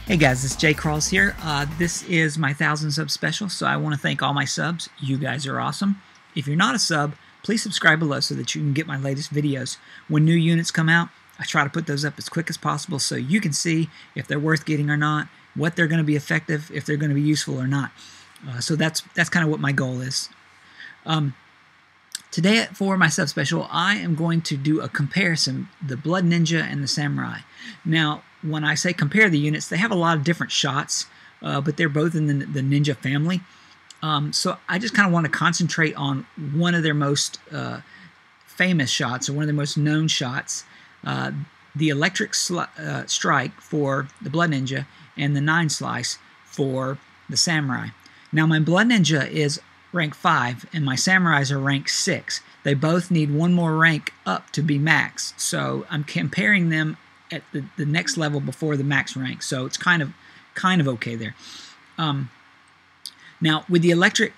Hey guys, it's Jaykrawls here. This is my 1,000 sub special, so I want to thank all my subs. You guys are awesome. If you're not a sub, please subscribe below so that you can get my latest videos. When new units come out, I try to put those up as quick as possible so you can see if they're worth getting or not, what they're going to be effective, if they're going to be useful or not. So that's kind of what my goal is. Today for my sub special, I am going to do a comparison, the Blood Ninja and the Samurai. Now, when I say compare the units, they have a lot of different shots, but they're both in the Ninja family. So I just kind of want to concentrate on one of their most famous shots, or one of their most known shots, the Electric Strike for the Blood Ninja and the 9 Slice for the Samurai. Now, my Blood Ninja is rank 5, and my Samurais are rank 6. They both need one more rank up to be max, so I'm comparing them at the next level before the max rank, so it's kind of okay there. Now, with the electric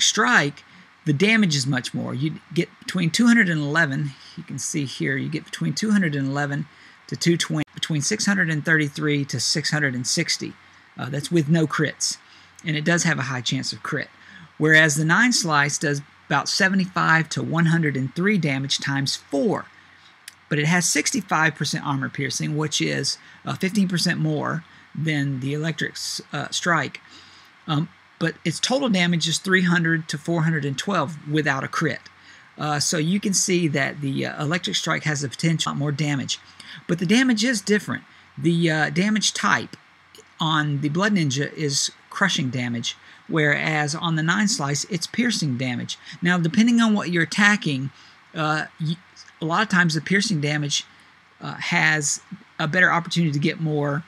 strike, the damage is much more. You get between 211, you can see here, you get between 211 to 220, between 633 to 660. That's with no crits, and it does have a high chance of crit. Whereas the 9 Slice does about 75 to 103 damage times 4. But it has 65% armor piercing, which is 15% more than the Electric Strike. But its total damage is 300 to 412 without a crit. So you can see that the Electric Strike has the potential for more damage. But the damage is different. The damage type on the Blood Ninja is crushing damage, whereas on the 9 Slice, it's piercing damage. Now, depending on what you're attacking, a lot of times the piercing damage has a better opportunity to get more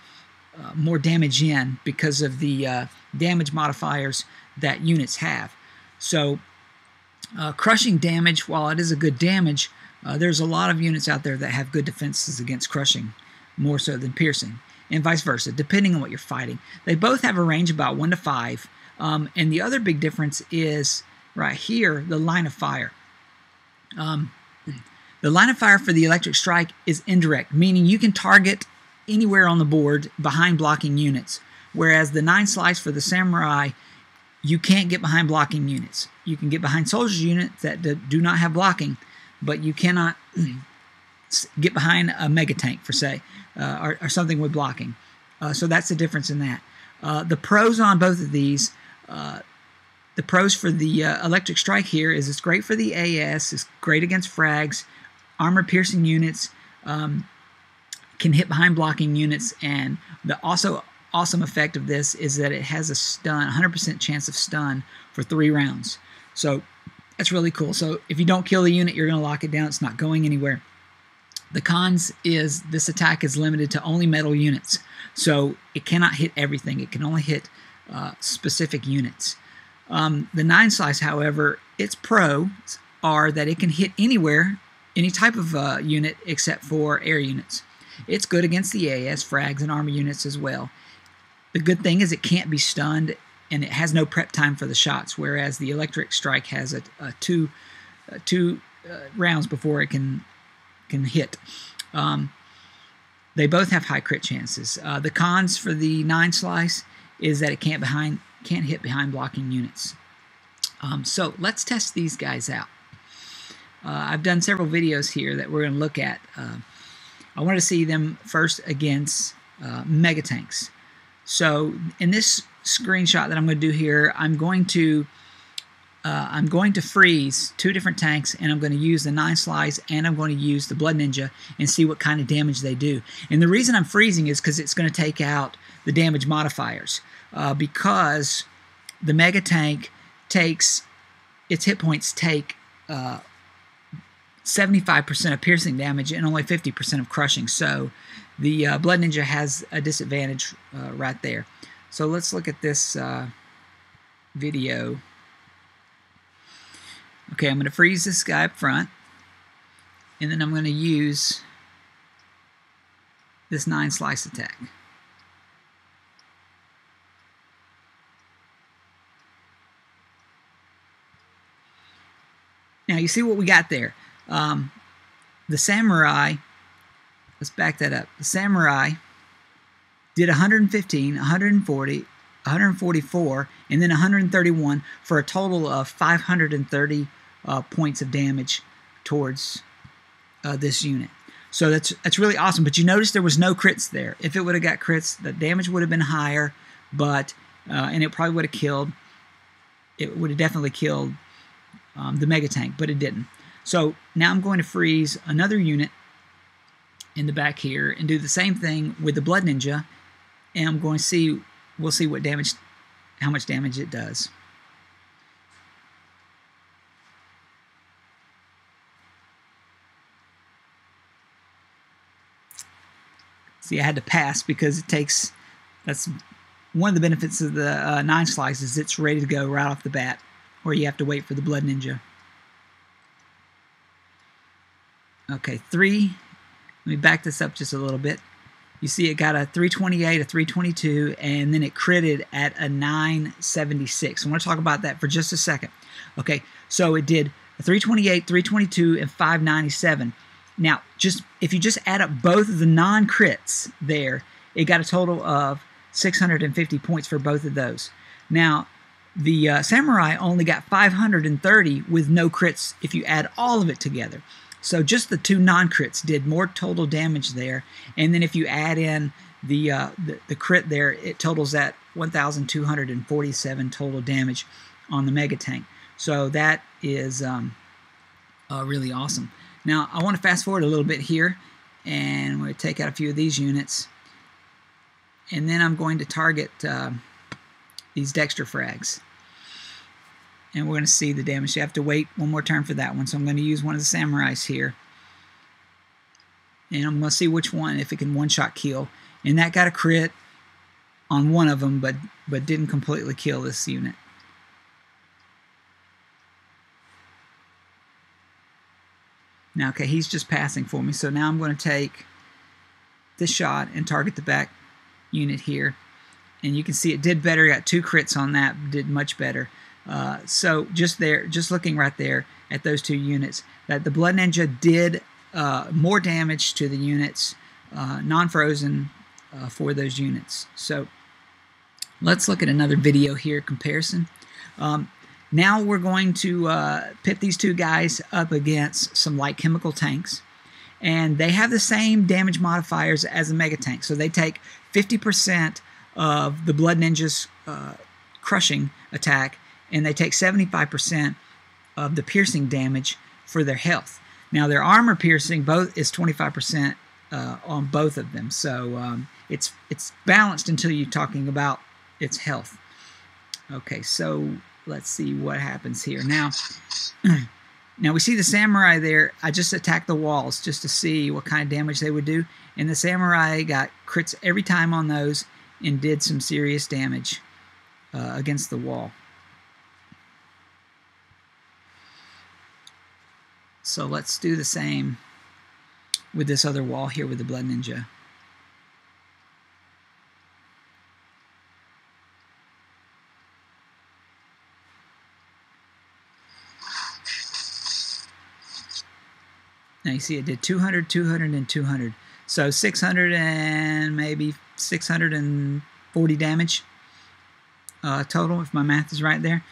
damage in because of the damage modifiers that units have. So crushing damage, while it is a good damage, there's a lot of units out there that have good defenses against crushing, more so than piercing, and vice versa, depending on what you're fighting. They both have a range about 1 to 5, and the other big difference is right here, the line of fire. The line of fire for the Electric Strike is indirect, meaning you can target anywhere on the board behind blocking units, whereas the 9 Slice for the Samurai, you can't get behind blocking units. You can get behind soldiers units that do not have blocking, but you cannot get behind a mega tank, for say, or something with blocking. So that's the difference in that. The pros on both of these, the pros for the Electric Strike here is it's great for the AS, it's great against frags, armor-piercing units, can hit behind blocking units, and the also awesome effect of this is that it has a stun, 100% chance of stun for 3 rounds. So that's really cool. So if you don't kill the unit, you're going to lock it down. It's not going anywhere. The cons is this attack is limited to only metal units, so it cannot hit everything. It can only hit specific units. The 9 Slice, however, its pros are that it can hit anywhere, any type of unit except for air units. It's good against the AS, frags, and armor units as well. The good thing is it can't be stunned, and it has no prep time for the shots, whereas the Electric Strike has a two rounds before it can hit. They both have high crit chances. The cons for the 9 Slice is that it can't hit behind blocking units. So let's test these guys out. I've done several videos here that we're going to look at. I want to see them first against mega tanks. So in this screenshot that I'm going to do here, I'm going to freeze 2 different tanks, and I'm going to use the 9 Slice and I'm going to use the Blood Ninja and see what kind of damage they do. And the reason I'm freezing is because it's going to take out the damage modifiers, because the mega tank takes, its hit points take 75% of piercing damage and only 50% of crushing. So the Blood Ninja has a disadvantage right there. So let's look at this video. Okay, I'm going to freeze this guy up front, and then I'm going to use this 9 Slice attack. Now you see what we got there. The Samurai, let's back that up. The Samurai did 115, 140, 144, and then 131 for a total of 530 points of damage towards this unit. So that's really awesome. But you notice there was no crits there. If it would have got crits, the damage would have been higher, but and it probably would have killed. It would have definitely killed the Mega Tank, but it didn't. So now I'm going to freeze another unit in the back here and do the same thing with the Blood Ninja, and I'm going to see. We'll see what damage, how much damage it does. See, I had to pass because it takes, that's one of the benefits of the 9 slice is it's ready to go right off the bat, or you have to wait for the Blood Ninja. Okay, 3. Let me back this up just a little bit. You see it got a 328, a 322, and then it critted at a 976. I want to talk about that for just a second. Okay, so it did a 328, 322, and 597. Now, if you just add up both of the non-crits there, it got a total of 650 points for both of those. Now, the Samurai only got 530 with no crits if you add all of it together. So just the 2 non-crits did more total damage there, and then if you add in the crit there, it totals at 1,247 total damage on the Mega Tank. So that is really awesome. Now I want to fast forward a little bit here, and I'm going to take out a few of these units, and then I'm going to target these Dexter frags. And we're going to see the damage. You have to wait one more turn for that one. So I'm going to use one of the Samurais here. And I'm going to see which one, if it can one-shot kill. And that got a crit on one of them, but didn't completely kill this unit. Now, okay, he's just passing for me. So now I'm going to take this shot and target the back unit here. And you can see it did better. Got 2 crits on that. Did much better. So just looking right there at those 2 units, that the Blood Ninja did more damage to the units, non-frozen for those units. So let's look at another video here, comparison. Now we're going to pit these 2 guys up against some light chemical tanks, and they have the same damage modifiers as the Mega Tank. So they take 50% of the Blood Ninja's crushing attack, and they take 75% of the piercing damage for their health. Now their armor piercing both is 25% on both of them, so it's balanced until you're talking about its health. Okay, so let's see what happens here. Now, now we see the Samurai there. I just attacked the walls just to see what kind of damage they would do, and the Samurai got crits every time on those and did some serious damage against the wall. So let's do the same with this other wall here with the Blood Ninja. Now you see it did 200, 200, and 200. So 600 and maybe 640 damage total, if my math is right there.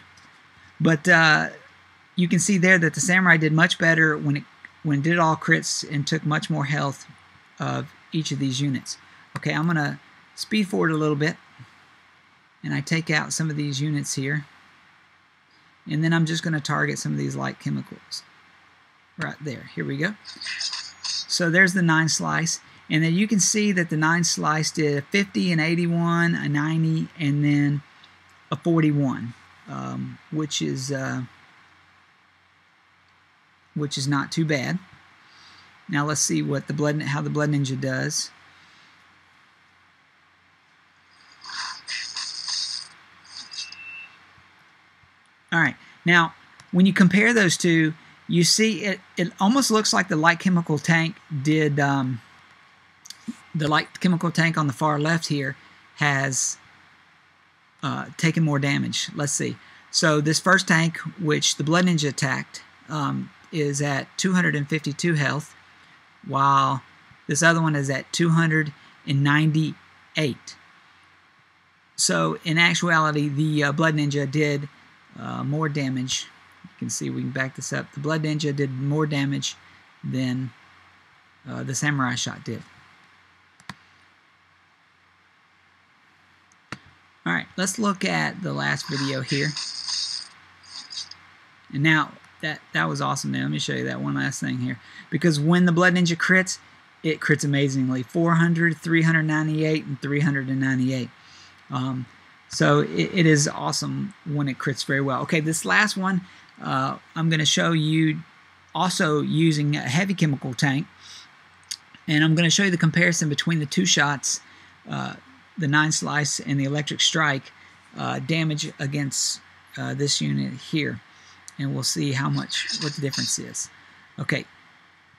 But you can see there that the Samurai did much better when it did all crits and took much more health of each of these units. Okay, I'm going to speed forward a little bit, and I take out some of these units here, and then I'm just going to target some of these light chemicals right there. Here we go. So there's the 9 slice, and then you can see that the 9 slice did a 50, an 81, a 90, and then a 41, which is not too bad. Now let's see what how the Blood Ninja does. All right. Now, when you compare those two, you see it almost looks like the light chemical tank did. The light chemical tank on the far left here has taken more damage. Let's see. So this first tank, which the Blood Ninja attacked, is at 252 health, while this other one is at 298 8. So in actuality, the Blood Ninja did more damage. You can see, we can back this up. The Blood Ninja did more damage than the Samurai Shot did. Alright, let's look at the last video here. And now, that was awesome. Now, let me show you that one last thing here. Because when the Blood Ninja crits, it crits amazingly. 400, 398, and 398. So it is awesome when it crits very well. Okay, this last one, I'm going to show you also using a heavy chemical tank. And I'm going to show you the comparison between the two shots, the 9 slice and the electric strike, damage against this unit here. And we'll see what the difference is. Okay,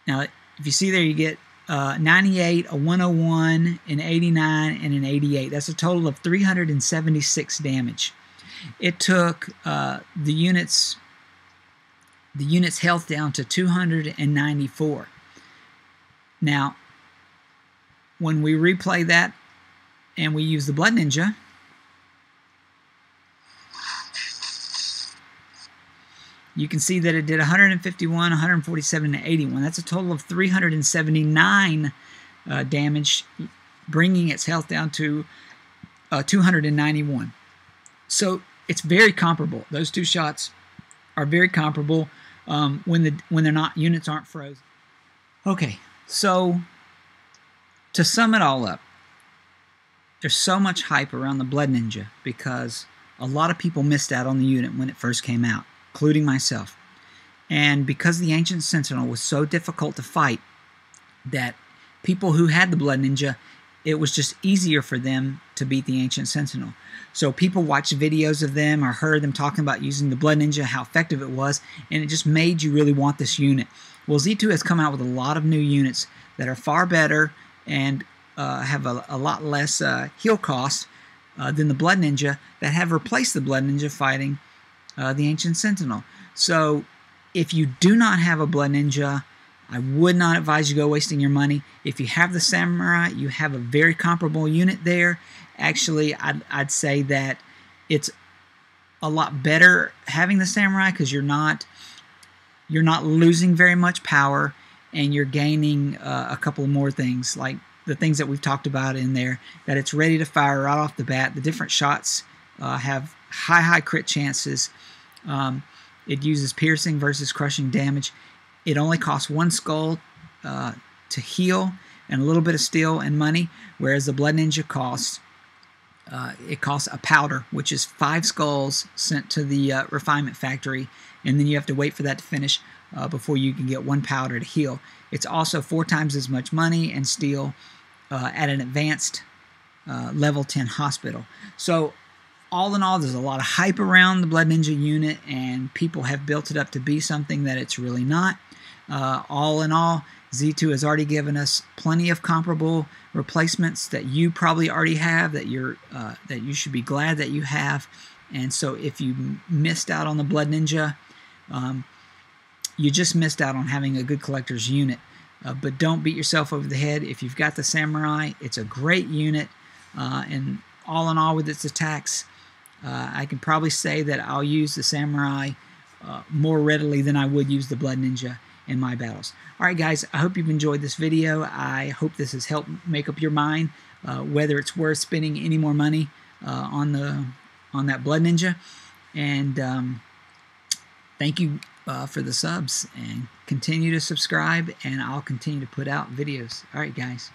now if you see there, you get 98, a 101, an 89, and an 88. That's a total of 376 damage. It took the unit's health down to 294. Now, when we replay that and we use the Blood Ninja, you can see that it did 151, 147, and 81. That's a total of 379 damage, bringing its health down to 291. So it's very comparable. Those two shots are very comparable when units aren't frozen. Okay, so to sum it all up, there's so much hype around the Blood Ninja because a lot of people missed out on the unit when it first came out, including myself. And because the Ancient Sentinel was so difficult to fight, that people who had the Blood Ninja, it was just easier for them to beat the Ancient Sentinel. So people watched videos of them or heard them talking about using the Blood Ninja, how effective it was, and it just made you really want this unit. Well, Z2 has come out with a lot of new units that are far better and have a lot less heal cost than the Blood Ninja, that have replaced the Blood Ninja fighting the Ancient Sentinel. So if you do not have a Blood Ninja, I would not advise you go wasting your money. If you have the Samurai, you have a very comparable unit there. Actually, I'd say that it's a lot better having the Samurai because you're not losing very much power, and you're gaining a couple more things, like the things that we've talked about in there, that it's ready to fire right off the bat. The different shots have high crit chances. It uses piercing versus crushing damage. It only costs 1 skull to heal and a little bit of steel and money, whereas the Blood Ninja costs a powder, which is 5 skulls sent to the refinement factory, and then you have to wait for that to finish before you can get 1 powder to heal. It's also 4 times as much money and steel at an advanced level 10 hospital. So all in all, there's a lot of hype around the Blood Ninja unit, and people have built it up to be something that it's really not. All in all, Z2 has already given us plenty of comparable replacements that you probably already have, that you should be glad that you have. And so if you missed out on the Blood Ninja, you just missed out on having a good collector's unit. But don't beat yourself over the head. If you've got the Samurai, it's a great unit. And all in all, with its attacks, I can probably say that I'll use the Samurai more readily than I would use the Blood Ninja in my battles. Alright guys, I hope you've enjoyed this video. I hope this has helped make up your mind whether it's worth spending any more money on that Blood Ninja. And thank you for the subs, and continue to subscribe, and I'll continue to put out videos. Alright guys.